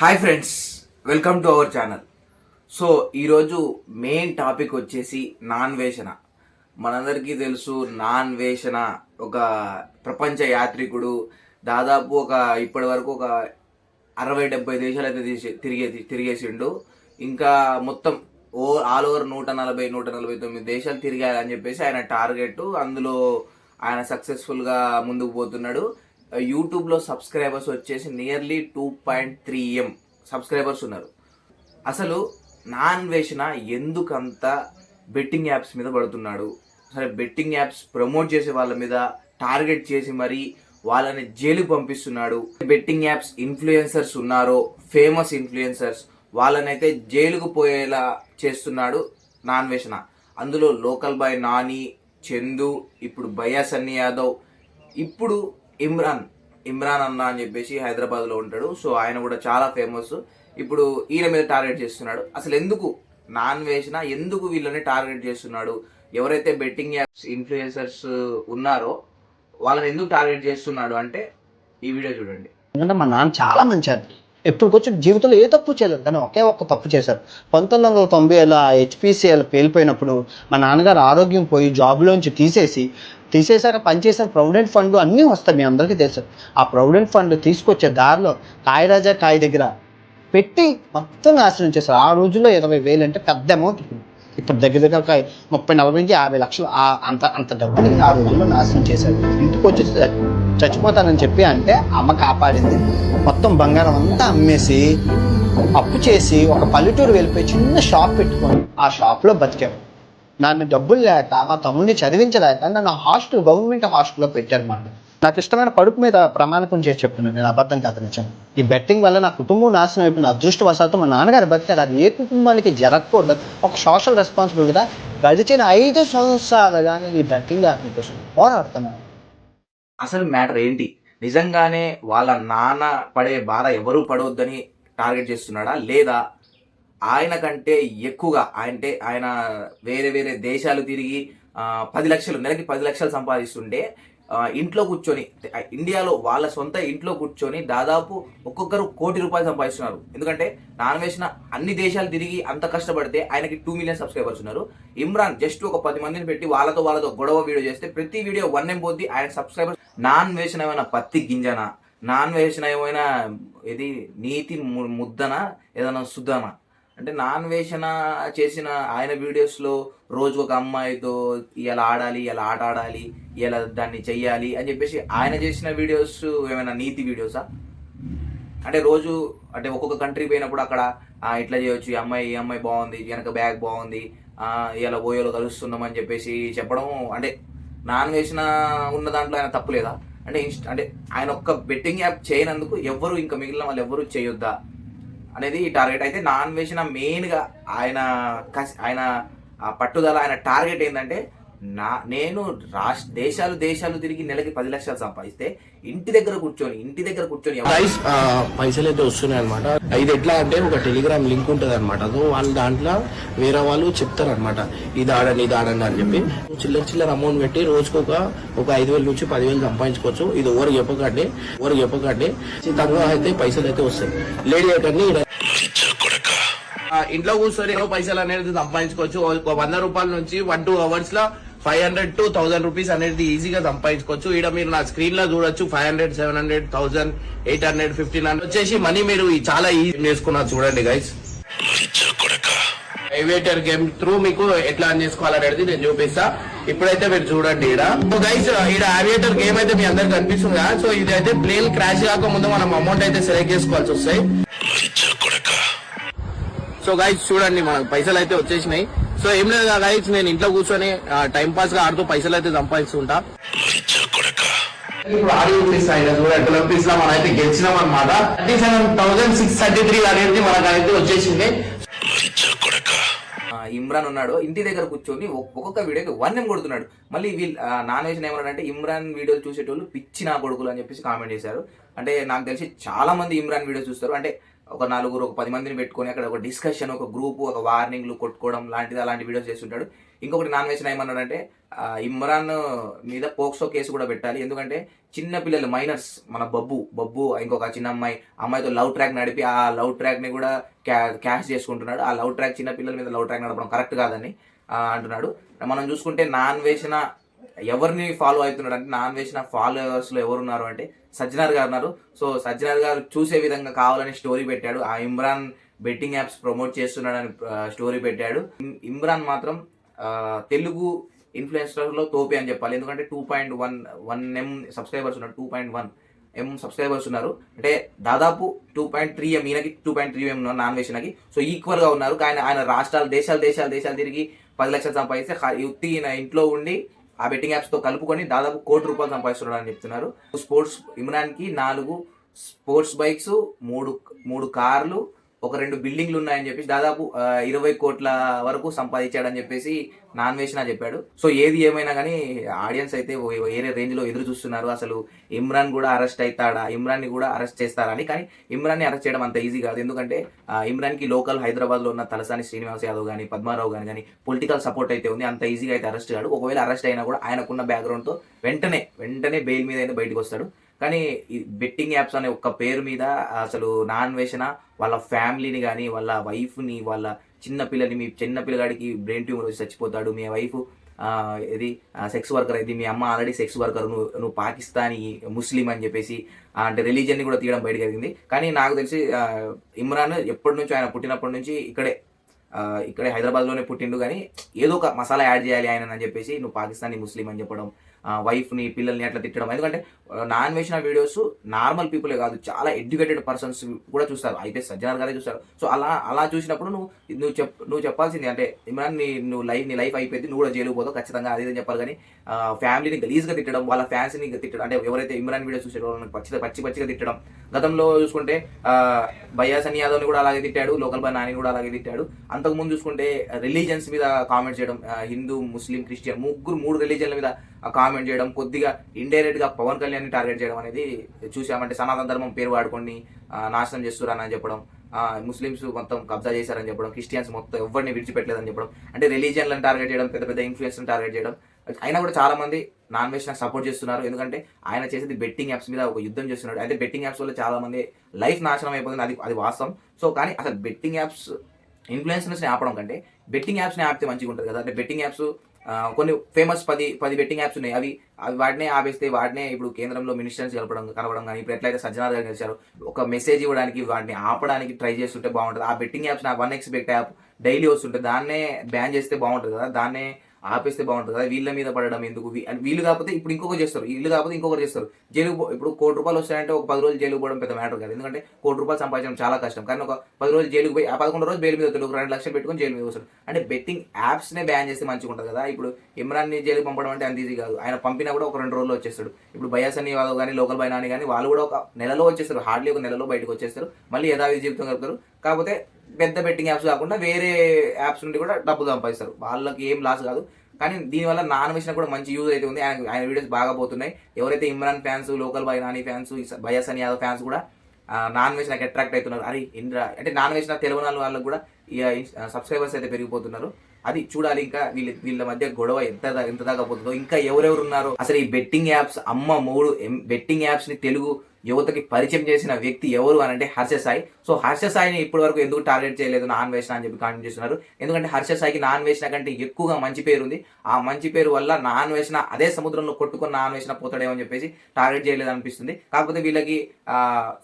Hi friends, welcome to our channel. So ఈరోజు main topic వచ్చేసి నాన్వేషణ. మనందరికీ తెలుసు, నాన్వేషణ ఒక ప్రపంచ యాత్రికుడు. దాదాపు ఇప్పటి వరకు ఒక 60-70 దేశాలు అయితే తిరిగేసిండు. ఇంకా మొత్తం ఆల్ ఓవర్ 149 దేశాలు తిరిగాయని చెప్పేసి ఆయన టార్గెట్. అందులో ఆయన సక్సెస్ఫుల్గా ముందుకు పోతున్నాడు. యూట్యూబ్లో సబ్స్క్రైబర్స్ వచ్చేసి నియర్లీ 2.3M సబ్స్క్రైబర్స్ ఉన్నారు. అసలు నాన్వేషణ ఎందుకంత బెట్టింగ్ యాప్స్ మీద పడుతున్నాడు? సరే, బెట్టింగ్ యాప్స్ ప్రమోట్ చేసే వాళ్ళ మీద టార్గెట్ చేసి మరి వాళ్ళని జైలుకి పంపిస్తున్నాడు. బెట్టింగ్ యాప్స్ ఇన్ఫ్లుయెన్సర్స్ ఉన్నారో, ఫేమస్ ఇన్ఫ్లుయెన్సర్స్, వాళ్ళనైతే జైలుకు పోయేలా చేస్తున్నాడు నాన్వేషణ. అందులో లోకల్ బాయ్ నాని, చందు, ఇప్పుడు భయ్యా సన్నీ యాదవ్, ఇప్పుడు ఇమ్రాన్ అన్న అని చెప్పేసి హైదరాబాద్లో ఉంటాడు. సో ఆయన కూడా చాలా ఫేమస్. ఇప్పుడు ఈయన మీద టార్గెట్ చేస్తున్నాడు. అసలు ఎందుకు నాన్వేషణ ఎందుకు వీళ్ళని టార్గెట్ చేస్తున్నాడు? ఎవరైతే బెట్టింగ్ యాప్స్ ఇన్ఫ్లుయెన్సర్స్ ఉన్నారో వాళ్ళని ఎందుకు టార్గెట్ చేస్తున్నాడు అంటే ఈ వీడియో చూడండి. ఎందుకంటే మా నాన్న చాలా మంచారు. ఎప్పుడు కొంచెం జీవితంలో ఏ తప్పు చేయలేదు, కానీ ఒకే ఒక్క తప్పు చేశారు. 1990 హెచ్పిసిఎల్ పేలిపోయినప్పుడు మా నాన్నగారు ఆరోగ్యం పోయి జాబ్లోంచి తీసేసాక పనిచేసిన ప్రొవిడెంట్ ఫండ్ అన్నీ వస్తాయి, మీ అందరికీ తెలుసు. ఆ ప్రొవిడెంట్ ఫండ్ తీసుకొచ్చే దారిలో కాయరాజా కాయ దగ్గర పెట్టి మొత్తం నాశనం చేశారు. ఆ రోజుల్లో 20,000 అంటే పెద్ద అమౌంట్. ఇప్పుడు దగ్గర 30-40 నుంచి 50 లక్షలు అంత డబ్బుని ఆ రోజుల్లో నాశనం చేశారు. ఇంటికి వచ్చి చచ్చిపోతానని చెప్పి అంటే అమ్మ కాపాడింది. మొత్తం బంగారం అంతా అమ్మేసి అప్పు చేసి ఒక పల్లెటూరు వెళ్ళిపోయి చిన్న షాప్ పెట్టుకొని ఆ షాప్లో బతికాము. నన్ను డబ్బులు లేక మా తమ్ముడిని చదివించలేక నన్ను గవర్నమెంట్ హాస్టల్లో పెట్టారు. నాకు ఇష్టమైన పడుపు మీద ప్రమాణకం చేసి చెప్తున్నాను, నేను అబద్ధం కాదు నిజం. ఈ బెట్టింగ్ వల్ల నా కుటుంబం నాశనం అయిపోయింది. అదృష్టవశాత్తు మా నాన్నగారు బతికారు. అది ఏ కుటుంబానికి జరగకూడదు. ఒక సోషల్ రెస్పాన్సిబిలిటీగా గడిచిన 5 సంవత్సరాలుగానే ఈ బెట్టింగ్ యాప్ కోసం పోరాడుతున్నాను. అసలు మ్యాటర్ ఏంటి? నిజంగానే వాళ్ళ నాన్న పడే బాధ ఎవరూ పడవద్దని టార్గెట్ చేస్తున్నాడా, లేదా ఆయన కంటే ఎక్కువగా ఆయన వేరే వేరే దేశాలు తిరిగి 10 లక్షలు, నెలకి 10 లక్షలు సంపాదిస్తుంటే ఇంట్లో కూర్చొని, ఇండియాలో వాళ్ళ సొంత ఇంట్లో కూర్చొని దాదాపు ఒక్కొక్కరు ₹1 కోటి సంపాదిస్తున్నారు. ఎందుకంటే నాన్వేషణ అన్ని దేశాలు తిరిగి అంత కష్టపడితే ఆయనకి 2 మిలియన్ సబ్స్క్రైబర్స్ ఉన్నారు. ఇమ్రాన్ జస్ట్ ఒక 10 మందిని పెట్టి వాళ్ళతో గొడవ వీడియో చేస్తే ప్రతి వీడియో 1M పోద్ది. ఆయన సబ్స్క్రైబర్స్. నాన్వేషణ ఏమైనా పత్తి గింజనా? నాన్వేషణ ఏమైనా ఇది నీతి ముద్దనా, ఏదైనా శుద్ధనా? అంటే నాన్వేషణ చేసిన ఆయన వీడియోస్లో రోజు ఒక అమ్మాయితో ఇలా ఆడాలి, ఇలా ఆట ఆడాలి, ఇలా దాన్ని చెయ్యాలి అని చెప్పేసి ఆయన చేసిన వీడియోస్ ఏమైనా నీతి వీడియోసా? అంటే రోజు ఒక్కొక్క కంట్రీ పోయినప్పుడు అక్కడ ఇట్లా చేయొచ్చు, ఈ అమ్మాయి బాగుంది, వెనక బ్యాగ్ బాగుంది, ఇలా ఓయోలో కలుస్తున్నామని చెప్పేసి చెప్పడం. అంటే నాన్వేషణ ఉన్న దాంట్లో ఆయన తప్పు లేదా? అంటే ఆయన ఒక్క బెట్టింగ్ యాప్ చేయనందుకు ఎవరు ఇంకా మిగిలిన వాళ్ళు ఎవరు చేయొద్దా అనేది ఈ టార్గెట్. అయితే నాన్వేషణ మెయిన్గా ఆయన పట్టుదల, ఆయన టార్గెట్ ఏంటంటే నేను దేశాలు తిరిగి నెలకి 10 లక్షలు సంపాదిస్తే ఇంటి దగ్గర కూర్చొని పైసలు అయితే వస్తున్నాయి అనమాట. ఇది ఎట్లా అంటే ఒక టెలిగ్రామ్ లింక్ ఉంటుంది అనమాట. వాళ్ళ దాంట్లో వేరే వాళ్ళు చెప్తారు అనమాట, ఇది ఆడండి అని చెప్పి చిల్లర అమౌంట్ పెట్టి రోజుకు ఒక 5,000 నుంచి 10,000 సంపాదించుకోవచ్చు. ఇది ఎవరు చెప్పకండి ఖచ్చితంగా అయితే పైసలు అయితే వస్తాయి. లేడీ అయితే ఇంట్లో కూర్చొని పైసలు అనేది సంపాదించుకోవచ్చు. ఒక ₹100 నుంచి 1-2 అవర్స్ లో 500 to 1000 రూపీస్ అనేది ఈజీగా సంపాదించుకోవచ్చు. ఇక్కడ మీరు నా స్క్రీన్ లో చూడొచ్చు. 500, 700, 1000, 800, 1500 వచ్చేసి మనీ మీరు చాలా ఈజీ చేసుకున్నారు. చూడండి గైస్, ఏవియేటర్ గేమ్ త్రూ మీకు ఎట్లా ఆన్ చేసుకోవాలనేది నేను చూపిస్తా. ఇప్పుడైతే మీరు చూడండి. గైస్, ఇక్కడ ఏవియేటర్ గేమ్ అయితే మీ అందరికి కనిపిస్తుంది కదా. సో ఇదైతే ప్లేన్ క్రాష్ కాక ముందు మనం అమౌంట్ అయితే సెలెక్ట్ చేసుకోవాల్సి వస్తాయి. సో గైస్ చూడండి, మనకు పైసలు అయితే వచ్చేసినాయి. సో ఏం లేదు గైస్, నేను ఇంట్లో కూర్చొని టైం పాస్ గా ఆడుతూ పైసలు అయితే సంపాదిస్తుంటా. ఇప్పుడు ₹100 లో మనం అయితే గెలిచినాం అనమాట. 37,633 అనేది మనకైతే వచ్చేసింది. ఇమ్రాన్ ఉన్నాడు, ఇంటి దగ్గర కూర్చొని ఒక్కొక్క వీడియోకి 1M కొడుతున్నాడు. మళ్ళీ వీళ్ళు నాన్వేషణ ఏమన్నాడంటే, ఇమ్రాన్ వీడియోలు చూసేటోళ్ళు పిచ్చి నా కొడుకులు అని చెప్పేసి కామెంట్ చేశారు. అంటే నాకు తెలిసి చాలా మంది ఇమ్రాన్ వీడియోస్ చూస్తారు. అంటే ఒక నలుగురు, ఒక 10 మందిని పెట్టుకొని అక్కడ ఒక డిస్కషన్, ఒక గ్రూప్, ఒక వార్నింగ్లు కొట్టుకోవడం లాంటిది అలాంటి వీడియోస్ చేస్తుంటాడు. ఇంకొకటి నాన్ వెజ్ ఏమన్నాడంటే ఇమ్రాన్ మీద పోక్సో కేసు కూడా పెట్టాలి. ఎందుకంటే చిన్న పిల్లలు మైనర్స్, మన బబ్బు ఇంకొక చిన్న అమ్మాయితో లవ్ ట్రాక్ నడిపి ఆ లవ్ ట్రాక్ని కూడా క్యాష్ చేసుకుంటున్నాడు. ఆ లవ్ ట్రాక్ చిన్న పిల్లల మీద లవ్ ట్రాక్ నడపడం కరెక్ట్ కాదని అంటున్నాడు. మనం చూసుకుంటే నాన్ వేసిన ఎవరిని ఫాలో అవుతున్నాడు అంటే నాన్ వేసిన ఫాలోవర్స్లో ఎవరున్నారు అంటే సజ్జనార్ గారు ఉన్నారు. సో సజ్జనార్ గారు చూసే విధంగా కావాలని స్టోరీ పెట్టాడు. ఆ ఇమ్రాన్ బెట్టింగ్ యాప్స్ ప్రమోట్ చేస్తున్నాడని స్టోరీ పెట్టాడు. ఇమ్రాన్ మాత్రం తెలుగు ఇన్ఫ్లుయెన్సర్లో తోపే అని చెప్పాలి. ఎందుకంటే 2.1 M సబ్స్క్రైబర్స్ ఉన్నారు. 2.1 M సబ్స్క్రైబర్స్ ఉన్నారు. అంటే దాదాపు 2.3 M, ఈయనకి 2.3 M ఉన్నారు నాన్ వేషన్కి. సో ఈక్వల్గా ఉన్నారు. కానీ ఆయన రాష్ట్రాలు దేశాలు తిరిగి 10 లక్షలు సంపాదిస్తే యుక్తి ఈయన ఇంట్లో ఉండి ఆ బెట్టింగ్ యాప్స్తో కలుపుకొని దాదాపు ₹1 కోటి సంపాదిస్తున్నాడు అని చెప్తున్నారు. ఇమ్రాన్కి 4 స్పోర్ట్స్ బైక్స్, 3 కార్లు, ఒక 2 బిల్డింగ్లు ఉన్నాయని చెప్పేసి దాదాపు 20 కోట్ల వరకు సంపాదించాడని చెప్పేసి నాన్ వేషనా చెప్పాడు. సో ఏది ఏమైనా కానీ ఆడియన్స్ అయితే వేరే రేంజ్లో ఎదురు చూస్తున్నారు. అసలు ఇమ్రాన్ కూడా అరెస్ట్ అవుతాడా, ఇమ్రాన్ని కూడా అరెస్ట్ చేస్తారని. కానీ ఇమ్రాన్ని అరెస్ట్ చేయడం అంత ఈజీ కాదు. ఎందుకంటే ఇమ్రాన్కి లోకల్ హైదరాబాద్లో ఉన్న తలసాని శ్రీనివాస్ యాదవ్ కానీ, పద్మారావు కానీ పొలిటికల్ సపోర్ట్ అయితే ఉంది. అంత ఈజీగా అయితే అరెస్ట్ కాడు. ఒకవేళ అరెస్ట్ అయినా కూడా ఆయనకున్న బ్యాక్గ్రౌండ్తో వెంటనే బెయిల్ మీద అయితే బయటకు వస్తాడు. కానీ ఈ బెట్టింగ్ యాప్స్ అనే ఒక్క పేరు మీద అసలు నాన్ వేషన వాళ్ళ ఫ్యామిలీని కానీ, వాళ్ళ వైఫ్ని, వాళ్ళ చిన్న పిల్లని, మీ చిన్న పిల్లగాడికి బ్రెయిన్ ట్యూమర్ వచ్చి చచ్చిపోతాడు, మీ వైఫ్ ఇది సెక్స్ వర్కర్ అయితే, మీ అమ్మ ఆల్రెడీ సెక్స్ వర్కర్, నువ్వు పాకిస్తానీ ముస్లిం అని చెప్పేసి అంటే రిలీజియన్ని కూడా తీయడం బయట జరిగింది. కానీ నాకు తెలిసి ఇమ్రాన్ ఎప్పటి నుంచో ఆయన పుట్టినప్పటి నుంచి ఇక్కడే హైదరాబాద్లోనే పుట్టిండు. కానీ ఏదో ఒక మసాలా యాడ్ చేయాలి ఆయన అని చెప్పేసి నువ్వు పాకిస్తానీ ముస్లిం అని చెప్పడం, వైఫ్ని పిల్లల్ని అట్లా తిట్టడం. ఎందుకంటే నాన్ వేసిన వీడియోస్ నార్మల్ పీపులే కాదు, చాలా ఎడ్యుకేటెడ్ పర్సన్స్ కూడా చూస్తారు. అయితే సజ్జనార్ గారే చూస్తారు. సో అలా చూసినప్పుడు నువ్వు చెప్పాల్సింది అంటే ఇమ్రాన్ నీ లైఫ్ అయిపోయింది, నువ్వు కూడా జైలుకు పోతావు ఖచ్చితంగా, అది ఇదని చెప్పాలి. కానీ ఫ్యామిలీని గలీజ్గా తిట్టడం, వాళ్ళ ఫ్యాన్స్ని తిట్టడం, అంటే ఎవరైతే ఇమ్రాన్ వీడియోస్ చూసారో వాళ్ళని పచ్చిగా తిట్టడం. గతంలో చూసుకుంటే బయాసన్ యాదవ్ని కూడా అలాగే తిట్టాడు, లోకల్ బాయ్ నాని కూడా అలాగే తిట్టాడు. అంతకుముందు చూసుకుంటే రిలీజియన్స్ మీద కామెంట్ చేయడం, హిందూ, ముస్లిం, క్రిస్టియన్ 3 రిలీజియన్ల మీద కామెంట్ చేయడం, కొద్దిగా ఇండైరెక్ట్గా పవన్ కళ్యాణ్ని టార్గెట్ చేయడం అనేది చూసామంటే సనాతన ధర్మం పేరు వాడుకొని నాశనం చేస్తున్నారని చెప్పడం, ముస్లిమ్స్ మొత్తం కబ్జా చేశారని చెప్పడం, క్రిస్టియన్స్ మొత్తం ఎవరిని విడిచిపెట్టలేదని చెప్పడం, అంటే రిలీజియన్లను టార్గెట్ చేయడం, పెద్ద ఇన్ఫ్లుయెన్స్ని టార్గెట్ చేయడం. అయినా కూడా చాలా మంది నాన్ వెజ్ నాకు సపోర్ట్ చేస్తున్నారు. ఎందుకంటే ఆయన చేసేది బెట్టింగ్ యాప్స్ మీద ఒక యుద్ధం చేస్తున్నాడు. అయితే బెట్టింగ్ యాప్స్ వల్ల చాలా మంది లైఫ్ నాశనం అయిపోతుంది, అది వాస్తవం. సో కానీ అసలు బెట్టింగ్ యాప్స్ ఇన్ఫ్లుయెన్సర్స్ని ఆపడం కంటే బెట్టింగ్ యాప్స్ని ఆపితే మంచిగా ఉంటుంది కదా. అంటే బెట్టింగ్ యాప్స్ కొన్ని ఫేమస్ 10 బెట్టింగ్ యాప్స్ ఉన్నాయి. అవి వాటినే ఆపేస్తే వాటినే ఇప్పుడు కేంద్రంలో మినిస్టర్స్ కలవడం కానీ, ఇప్పుడు ఎట్లయితే సజ్జనార్ గారు కలిశారు, ఒక మెసేజ్ ఇవ్వడానికి వాటిని ఆపడానికి ట్రై చేస్తుంటే బాగుంటుంది. ఆ betting apps 1x bet app daily వస్తుంటుంది, దాన్నే బ్యాన్ చేస్తే బాగుంటుంది కదా, దాన్నే ఆపేస్తే బాగుంటుంది కదా. వీళ్ళ మీద పడడం ఎందుకు? వీళ్ళు కాకపోతే ఇప్పుడు ఇంకొకరు చేస్తారు, వీళ్ళు కాకపోతే ఇంకొకరు చేస్తారు. ఇప్పుడు ₹1 కోటి వస్తాయంటే ఒక 10 రోజులు జైలుకు పోవడం పెద్ద మ్యాటర్ కాదు. ఎందుకంటే ₹1 కోటి సంపాదించడం చాలా కష్టం. కానీ ఒక 10 రోజులు జైలుకు పోయి ఆ 11 రోజు బెయిల్ మీద వస్తాడు, ఒక 2 లక్షలు పెట్టుకొని జైలు మీద వస్తాడు. అంటే బెట్టింగ్ యాప్స్నే బ్యాన్ చేస్తే మంచిగా ఉంటుంది కదా. ఇప్పుడు ఇమ్రాన్ని జైలుకు పంపడం అంటే అంత ఈజీ కాదు. ఆయన పంపినా కూడా ఒక 2 రోజుల్లో వచ్చేస్తాడు. ఇప్పుడు బయాసన్ యాదవ్ కానీ, లోకల్ బాయ్ నాని కానీ వాళ్ళు కూడా ఒక నెలలో వచ్చేస్తారు, హార్డ్లీ ఒక నెలలో బయటకు వచ్చేస్తారు, మళ్ళీ యథావిధి జీవితం గడుపుతారు. కాకపోతే పెద్ద బెట్టింగ్ యాప్స్ కాకుండా వేరే యాప్స్ నుండి కూడా డబ్బు సంపాదిస్తారు, వాళ్ళకి ఏం లాస్ కాదు. కానీ దీనివల్ల నాన్ వేసిన కూడా మంచి యూజ్ అయితే ఉంది. ఆయన వీడియోస్ బాగా పోతున్నాయి. ఎవరైతే Imran fans, local boy Nani fans, బయాసన్ యాదవ్ ఫ్యాన్స్ కూడా నాన్ వేసినాకి అట్రాక్ట్ అవుతున్నారు. అరే ఇంద్రా అంటే నాన్ వేసిన తెలుగు వాళ్ళకు కూడా సబ్స్క్రైబర్స్ అయితే పెరిగిపోతున్నారు. అది చూడాలి. ఇంకా వీళ్ళ మధ్య గొడవ ఎంత దాకా పోతుందో, ఇంకా ఎవరెవరు ఉన్నారో. అసలు ఈ బెట్టింగ్ యాప్స్ 3 బెట్టింగ్ యాప్స్ ని తెలుగు యువతకి పరిచయం చేసిన వ్యక్తి ఎవరు అని అంటే హర్ష సాయి. సో హర్ష సాయిని ఇప్పటి వరకు ఎందుకు టార్గెట్ చేయలేదు నాన్ వేసిన అని చెప్పి కామెంట్ చేస్తున్నారు. ఎందుకంటే హర్ష సాయికి నాన్ వేసిన కంటే ఎక్కువగా మంచి పేరు ఉంది. ఆ మంచి పేరు వల్ల నాన్ వేసిన అదే సముద్రంలో కొట్టుకుని నాన్ వేసిన పోతాడేమో అని చెప్పేసి టార్గెట్ చేయలేదు అనిపిస్తుంది. కాకపోతే వీళ్ళకి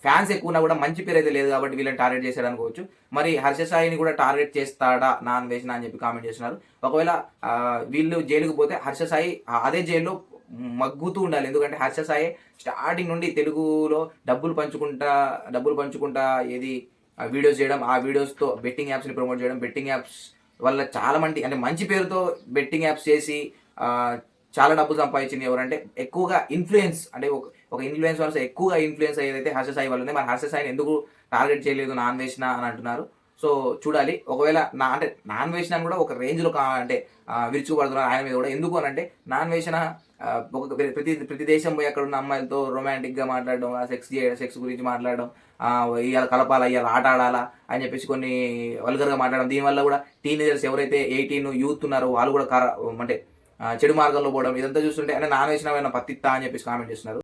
ఫ్యాన్స్ ఎక్కువ ఉన్నా కూడా మంచి పేరు అయితే లేదు కాబట్టి వీళ్ళని టార్గెట్ చేశాడు అనుకోవచ్చు. మరి హర్ష సాయిని కూడా టార్గెట్ చేస్తాడా నాన్ వేసిన అని చెప్పి కామెంట్ చేస్తున్నారు. ఒకవేళ వీళ్ళు జైలుకు పోతే హర్ష సాయి అదే జైల్లో మగ్గుతూ ఉండాలి. ఎందుకంటే హర్ష సాయి స్టార్టింగ్ నుండి తెలుగులో డబ్బులు పంచుకుంటా ఏది వీడియోస్ చేయడం, ఆ వీడియోస్తో బెట్టింగ్ యాప్స్ని ప్రమోట్ చేయడం, బెట్టింగ్ యాప్స్ వల్ల చాలా మంది అంటే మంచి పేరుతో బెట్టింగ్ యాప్స్ చేసి చాలా డబ్బులు సంపాదించింది ఎవరంటే ఎక్కువగా ఇన్ఫ్లుయెన్స్, అంటే ఒక ఇన్ఫ్లుయెన్స్ వల్ల ఎక్కువగా ఇన్ఫ్లుయెన్స్ అయ్యేదైతే హర్ష సాయి వల్లనే. మరి హర్ష సాయిని ఎందుకు టార్గెట్ చేయలేదు నాన్ వేసిన అని అంటున్నారు. సో చూడాలి. ఒకవేళ అంటే నాన్ వేషన్ కూడా ఒక రేంజ్లో అంటే విరుచుకుపడుతున్నారు ఆయన మీద కూడా. ఎందుకు అని అంటే నాన్ వేషన్ ఒక ప్రతి దేశం పోయి అక్కడ ఉన్న అమ్మాయిలతో రొమాంటిక్గా మాట్లాడడం, సెక్స్ గురించి మాట్లాడడం, ఇవాళ కలపాలా, ఇవాళ ఆట ఆడాలా అని చెప్పేసి కొన్ని వల్గర్గా మాట్లాడడం. దీనివల్ల కూడా టీనేజర్స్ ఎవరైతే 18 యూత్ ఉన్నారో వాళ్ళు కూడా అంటే చెడు మార్గంలో పోవడం, ఇదంతా చూస్తుంటే అంటే నాన్ వేసిన పత్తిత్తా అని చెప్పేసి కామెంట్ చేస్తున్నారు.